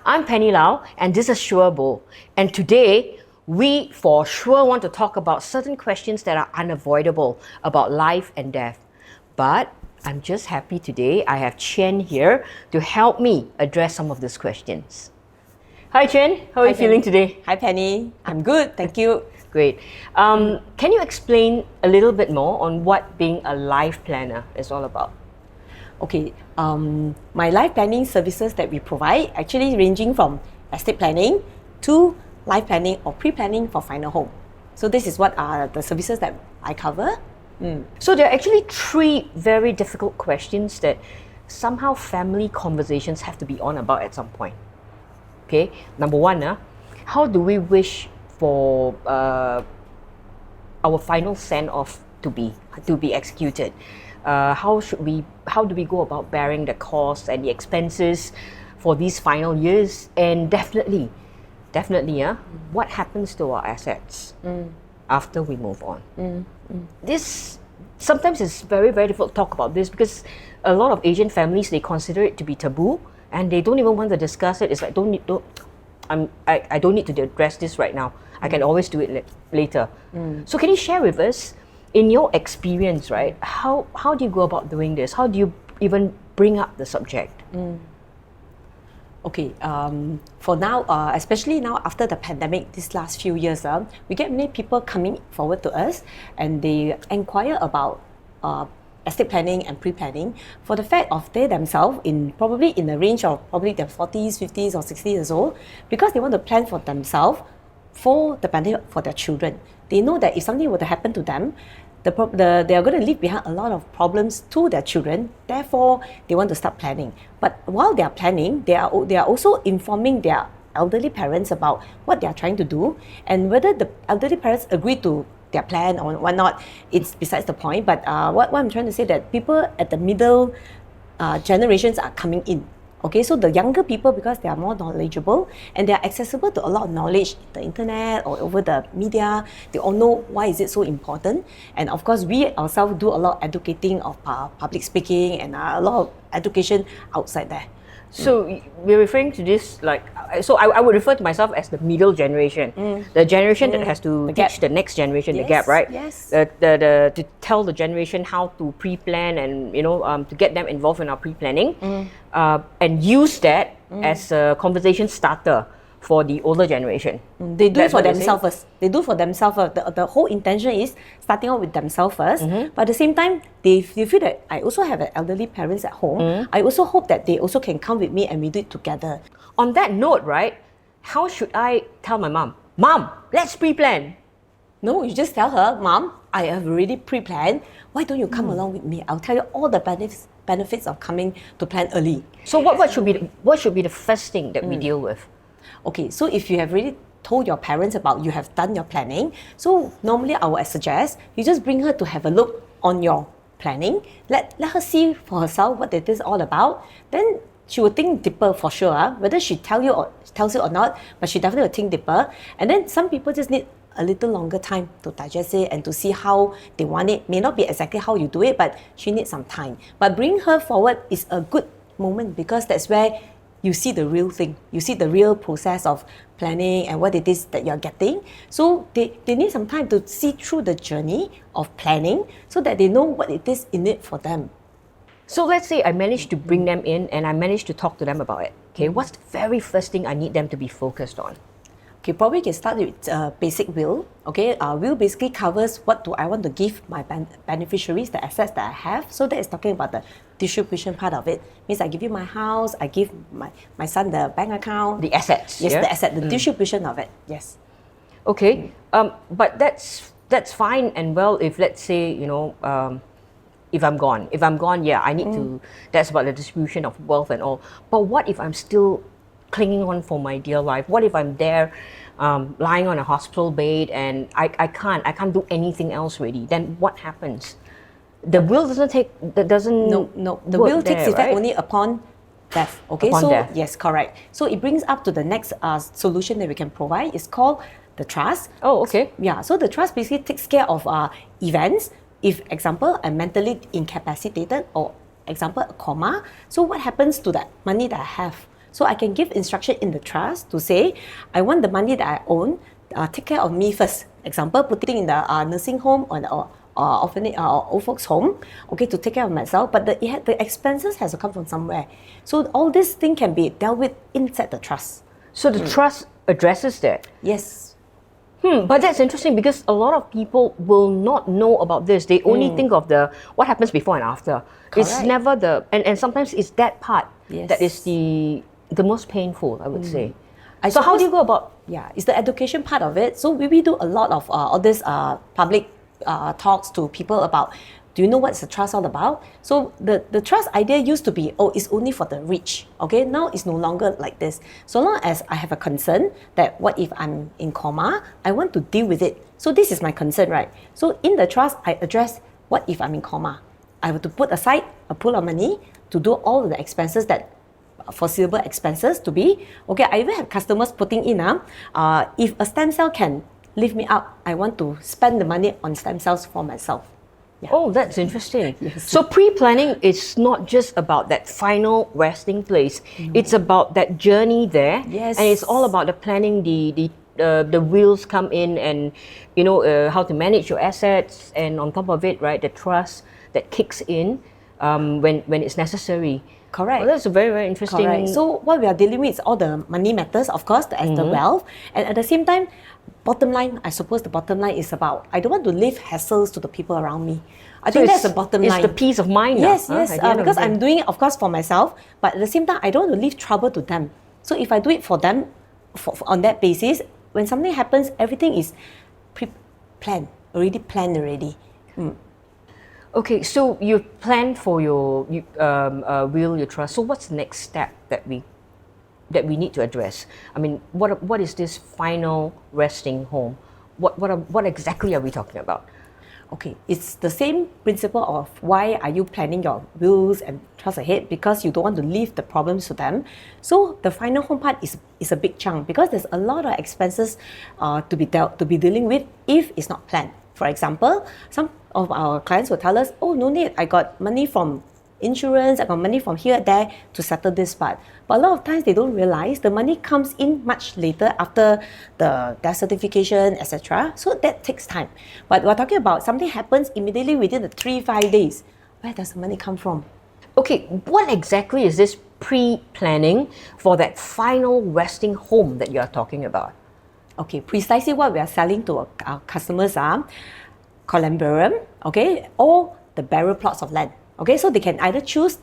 I'm Penny Lau, and this is Sure Bo. And today, we for sure want to talk about certain questions that are unavoidable about life and death. But I'm just happy today I have Chen here to help me address some of these questions. Hi Chen, how are you feeling today? Hi Penny, I'm good, thank you. Great. Can you explain a little bit more on what being a life planner is all about? Okay, my life planning services that we provide actually ranging from estate planning to life planning or pre-planning for final home. So this is what are the services that I cover. So there are actually three very difficult questions that somehow family conversations have to be on about at some point. Okay, number one, how do we wish for our final send-off to be executed? How do we go about bearing the costs and the expenses for these final years? And definitely, what happens to our assets after we move on? This sometimes is very, very difficult to talk about this because a lot of Asian families, they consider it to be taboo and they don't even want to discuss it. It's like I don't need to address this right now. I can always do it later. So can you share with us, in your experience, right, how do you go about doing this? How do you even bring up the subject? Okay, for now, especially now after the pandemic, these last few years, we get many people coming forward to us and they inquire about estate planning and pre-planning for the fact of they themselves probably in the range of probably their 40s, 50s or 60s years old, because they want to plan for themselves for the benefit for their children. They know that if something were to happen to them, they are going to leave behind a lot of problems to their children. Therefore, they want to start planning. But while they are planning, they are also informing their elderly parents about what they are trying to do, and whether the elderly parents agree to their plan or whatnot, it's besides the point. But what I'm trying to say that people at the middle generations are coming in. Okay, so the younger people, because they are more knowledgeable and they are accessible to a lot of knowledge, the internet or over the media, they all know why is it so important. And of course, we ourselves do a lot of educating of public speaking and a lot of education outside there. So we're referring to this like, so I would refer to myself as the middle generation, the generation that has to teach the next generation the gap, right? Yes. To tell the generation how to pre-plan and to get them involved in our pre-planning, and use that as a conversation starter for the older generation. They do it for themselves first. They do for themselves first. The whole intention is starting out with themselves first. But at the same time, they feel that I also have elderly parents at home. I also hope that they also can come with me and we do it together. On that note, right, how should I tell my mom? Mom, let's pre-plan. No, you just tell her, Mom, I have already pre-planned. Why don't you come along with me? I'll tell you all the benefits of coming to plan early. So what should be the first thing that we deal with? Okay, so if you have already told your parents about you have done your planning, so normally I would suggest you just bring her to have a look on your planning. Let her see for herself what it is all about. Then she will think deeper for sure, whether she tells you or not, but she definitely will think deeper. And then some people just need a little longer time to digest it and to see how they want it. May not be exactly how you do it, but she needs some time. But bring her forward is a good moment because that's where you see the real thing. You see the real process of planning and what it is that you're getting. So they need some time to see through the journey of planning so that they know what it is in it for them. So let's say I managed to bring them in and I managed to talk to them about it. Okay, what's the very first thing I need them to be focused on? Okay, probably can start with basic will. Okay, will basically covers what do I want to give my beneficiaries, the assets that I have. So that is talking about the distribution part of it. Means I give you my house, I give my son the bank account. The assets. Yes, the asset, the distribution of it. Yes. Okay, but that's fine and well if let's say if I'm gone. If I'm gone, yeah, I need to. That's about the distribution of wealth and all. But what if I'm still clinging on for my dear life? What if I'm there lying on a hospital bed and I can't do anything else really? Then what happens? The will doesn't No. The will takes effect right? only upon death. Okay, upon so death. Yes, correct. So it brings up to the next solution that we can provide. It's called the trust. Oh, okay. Yeah, so the trust basically takes care of events. If, example, I'm mentally incapacitated or, example, a coma. So what happens to that money that I have? So I can give instruction in the trust to say, I want the money that I own, take care of me first. Example, putting in the nursing home or orphanage or old folks home, okay, to take care of myself. But the expenses has to come from somewhere. So all this thing can be dealt with inside the trust. So the trust addresses that. Yes. But that's interesting because a lot of people will not know about this. They only think of what happens before and after. It's Correct. never and sometimes it's that part Yes. that is the most painful, I would say. I So how do you suppose- go about? Yeah, it's the education part of it. So we do a lot of all this public talks to people about, do you know what's the trust all about? So the trust idea used to be, it's only for the rich. Okay, now it's no longer like this. So long as I have a concern that what if I'm in coma, I want to deal with it. So this is my concern, right? So in the trust, I address what if I'm in coma. I have to put aside a pool of money to do all the expenses that foreseeable expenses to be. Okay, I even have customers putting in, if a stem cell can lift me up, I want to spend the money on stem cells for myself. Yeah. Oh, that's interesting. Yes. So pre-planning is not just about that final resting place. It's about that journey there. Yes. And it's all about the planning, the wheels come in, and how to manage your assets, and on top of it, right, the trust that kicks in when it's necessary. Correct. Oh, that's a very, very interesting. Correct. So what we are dealing with is all the money matters, of course, as the wealth. And at the same time, bottom line, I suppose the bottom line is about, I don't want to leave hassles to the people around me. I think that's the bottom line. It's the peace of mind. Yes, now, yes. at the end of Because the day. I'm doing it, of course, for myself, but at the same time, I don't want to leave trouble to them. So if I do it for them, on that basis, when something happens, everything is pre-planned, already. Okay, so you plan for your will, your trust. So what's the next step that we need to address? I mean, what is this final resting home? What exactly are we talking about? Okay, it's the same principle of why are you planning your wills and trust ahead, because you don't want to leave the problems to them. So the final home part is a big chunk because there's a lot of expenses to be dealing with if it's not planned. For example, some of our clients will tell us, oh, no need, I got money from insurance, I got money from here, there to settle this part. But a lot of times they don't realize the money comes in much later after the death certification, etc. So that takes time. But we're talking about something happens immediately within the 3-5 days. Where does the money come from? Okay, what exactly is this pre-planning for that final resting home that you are talking about? Okay, precisely what we are selling to our customers are columbarium, okay, or the barrel plots of land. Okay, so they can either choose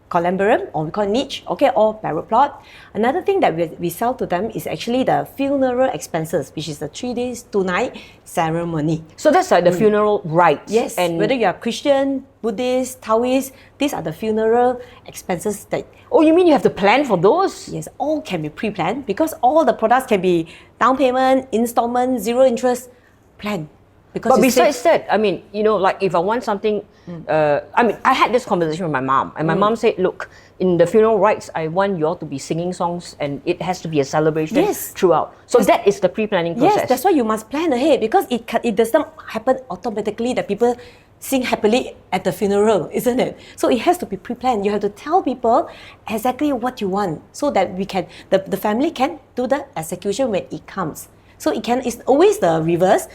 columbarium, or we call niche, okay, or barrel plot. Another thing that we sell to them is actually the funeral expenses, which is the 3 days, 2 night ceremony. So that's like the funeral rites. Yes, and whether you are Christian, Buddhist, Taoist, these are the funeral expenses that, oh, you mean you have to plan for those? yes, all can be pre-planned because all the products can be down payment, installment, zero interest, plan. Because But it's safe. besides that, I mean, like if I want something, I had this conversation with my mom, and my mom said, look, in the funeral rites, I want you all to be singing songs, and it has to be a celebration Yes. throughout. So that is the pre-planning process. Yes, that's why you must plan ahead because it does not happen automatically that people sing happily at the funeral, isn't it? So it has to be pre-planned. You have to tell people exactly what you want so that the family can do the execution when it comes. So it's always the reverse.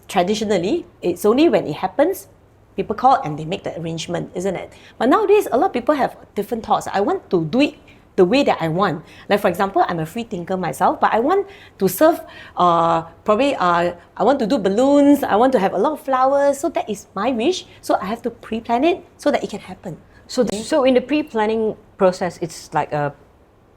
Traditionally, it's only when it happens, people call and they make the arrangement, isn't it? But nowadays, a lot of people have different thoughts. I want to do it the way that I want. Like for example, I'm a free thinker myself, but I want to serve, I want to do balloons, I want to have a lot of flowers. So that is my wish. So I have to pre-plan it so that it can happen. So in the pre-planning process, it's like a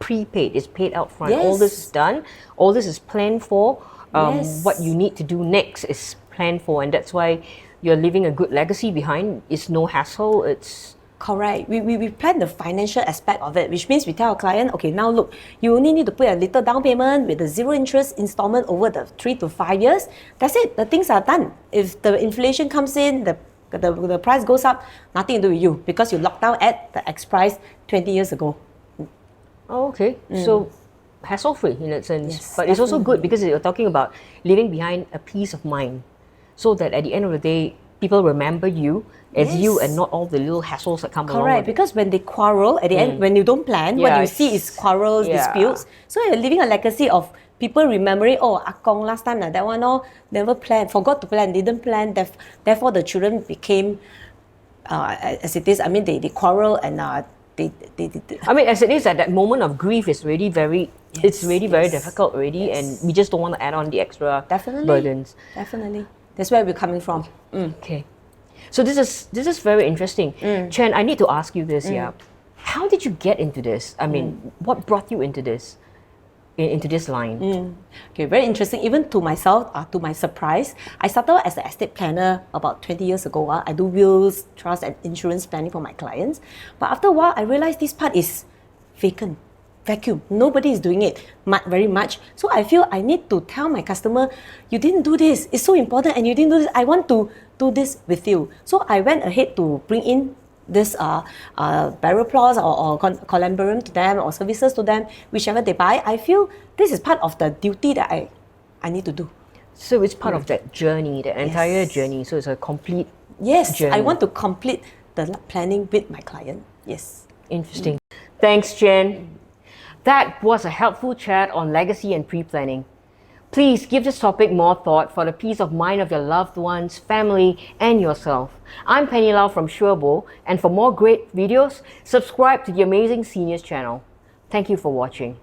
prepaid, it's paid out front. All this is Yes. done, all this is planned for. Yes. What you need to do next is planned for, and that's why you're leaving a good legacy behind. It's no hassle. It's Correct. We plan the financial aspect of it, which means we tell our client, okay, now look, you only need to put a little down payment with a zero interest installment over the 3 to 5 years. That's it. The things are done. If the inflation comes in, the price goes up, nothing to do with you because you locked down at the X price 20 years ago. okay. So hassle-free in that sense. Yes, But it's also good definitely. because you're talking about leaving behind a peace of mind, so that at the end of the day, people remember you as you and Yes. not all the little hassles that come along Correct, with it. because when they quarrel at the end, when you don't plan, what Yeah, you see is quarrels, yeah. disputes. So you're leaving a legacy of people remembering, oh, Akong last time that one, oh, never planned, forgot to plan, didn't plan. Therefore, the children became, as it is. I mean, they quarrel and they I mean, as it is, at that moment of grief is really very, it's Yes, really very yes, difficult already, yes. and we just don't want to add on the extra definitely burdens. Definitely, that's where we're coming from. Okay, so this is very interesting. Chen, I need to ask you this. Yeah, how did you get into this? I mean, what brought you into this, into this line? Okay, very interesting. Even to myself, to my surprise, I started as an estate planner about 20 years ago. I do wills, trust, and insurance planning for my clients. But after a while, I realized this part is vacant, vacuum. Nobody is doing it very much. So I feel I need to tell my customer, you didn't do this. It's so important, and you didn't do this. I want to do this with you. So I went ahead to bring in this burial plots or columbarium to them or services to them, whichever they buy. I feel this is part of the duty that I need to do. So it's part of that journey, the entire Yes. journey. So it's a complete Yes, journey. I want to complete the planning with my client. Yes. Interesting. Thanks, Jen. That was a helpful chat on legacy and pre-planning. Please give this topic more thought for the peace of mind of your loved ones, family, and yourself. I'm Penny Lau from Sherbo, and for more great videos, subscribe to the Amazing Seniors channel. Thank you for watching.